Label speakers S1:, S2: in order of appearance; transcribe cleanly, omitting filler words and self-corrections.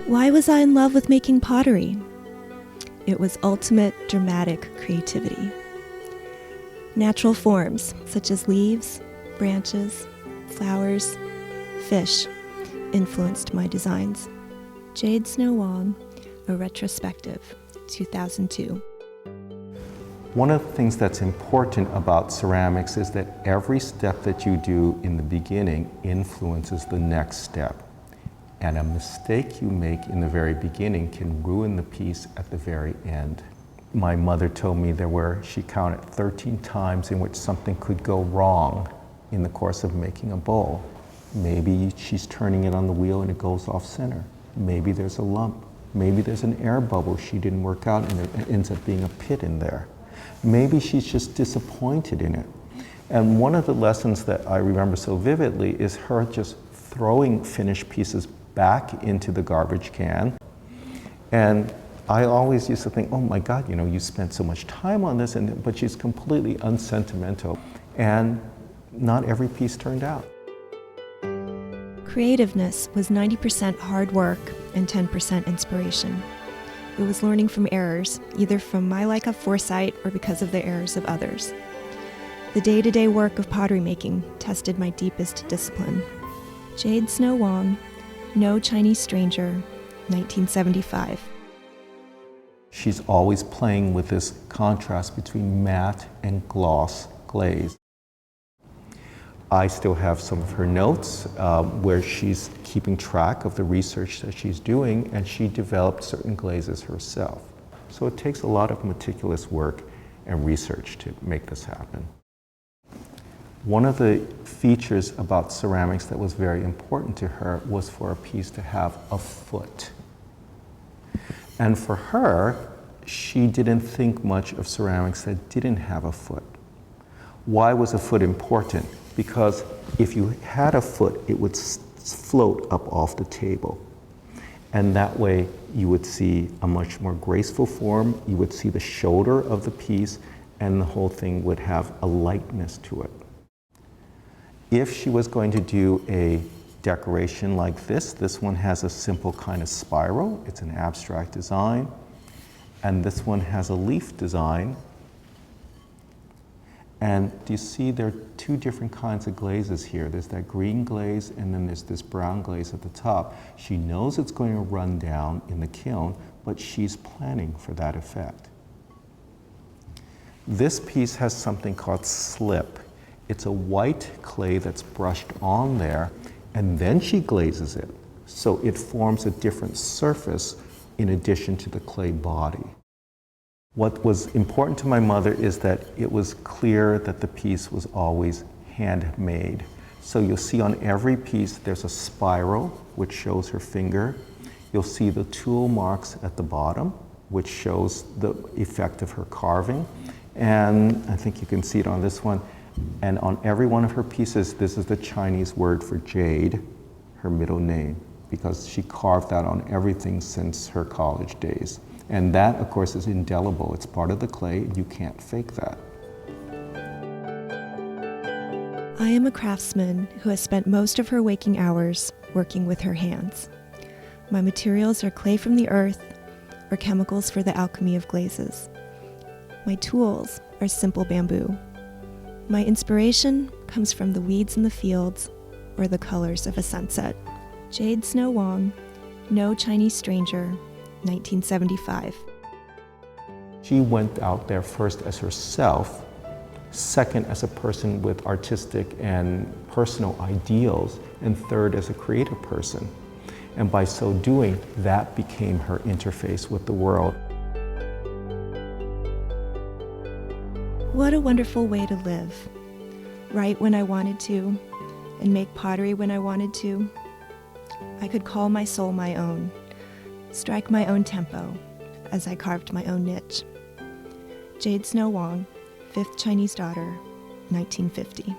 S1: Why was I in love with making pottery? It was ultimate dramatic creativity. Natural forms, such as leaves, branches, flowers, fish, influenced my designs. Jade Snow Wong, a retrospective, 2002.
S2: One of the things that's important about ceramics is that every step that you do in the beginning influences the next step. And a mistake you make in the very beginning can ruin the piece at the very end. My mother told me she counted 13 times in which something could go wrong in the course of making a bowl. Maybe she's turning it on the wheel and it goes off center. Maybe there's a lump. Maybe there's an air bubble she didn't work out and there ends up being a pit in there. Maybe she's just disappointed in it. And one of the lessons that I remember so vividly is her just throwing finished pieces back into the garbage can. And I always used to think, oh my God, you spent so much time on this, but she's completely unsentimental. And not every piece turned out.
S1: Creativeness was 90% hard work and 10% inspiration. It was learning from errors, either from my lack of foresight or because of the errors of others. The day-to-day work of pottery making tested my deepest discipline. Jade Snow Wong, No Chinese Stranger, 1975.
S2: She's always playing with this contrast between matte and gloss glaze. I still have some of her notes where she's keeping track of the research that she's doing, and she developed certain glazes herself. So it takes a lot of meticulous work and research to make this happen. One of the features about ceramics that was very important to her was for a piece to have a foot. And for her, she didn't think much of ceramics that didn't have a foot. Why was a foot important? Because if you had a foot, it would float up off the table. And that way you would see a much more graceful form, you would see the shoulder of the piece, and the whole thing would have a lightness to it. If she was going to do a decoration like this one has a simple kind of spiral, it's an abstract design, and this one has a leaf design. And do you see there are two different kinds of glazes here? There's that green glaze and then there's this brown glaze at the top. She knows it's going to run down in the kiln, but she's planning for that effect. This piece has something called slip. It's a white clay that's brushed on there, and then she glazes it. So it forms a different surface in addition to the clay body. What was important to my mother is that it was clear that the piece was always handmade. So you'll see on every piece there's a spiral, which shows her finger. You'll see the tool marks at the bottom, which shows the effect of her carving. And I think you can see it on this one. And on every one of her pieces, this is the Chinese word for jade, her middle name, because she carved that on everything since her college days. And that, of course, is indelible. It's part of the clay, and you can't fake that.
S1: I am a craftsman who has spent most of her waking hours working with her hands. My materials are clay from the earth or chemicals for the alchemy of glazes. My tools are simple bamboo. My inspiration comes from the weeds in the fields or the colors of a sunset. Jade Snow Wong, No Chinese Stranger, 1975.
S2: She went out there first as herself, second as a person with artistic and personal ideals, and third as a creative person. And by so doing, that became her interface with the world.
S1: What a wonderful way to live. Write when I wanted to, and make pottery when I wanted to. I could call my soul my own, strike my own tempo as I carved my own niche. Jade Snow Wong, 5th Chinese daughter, 1950.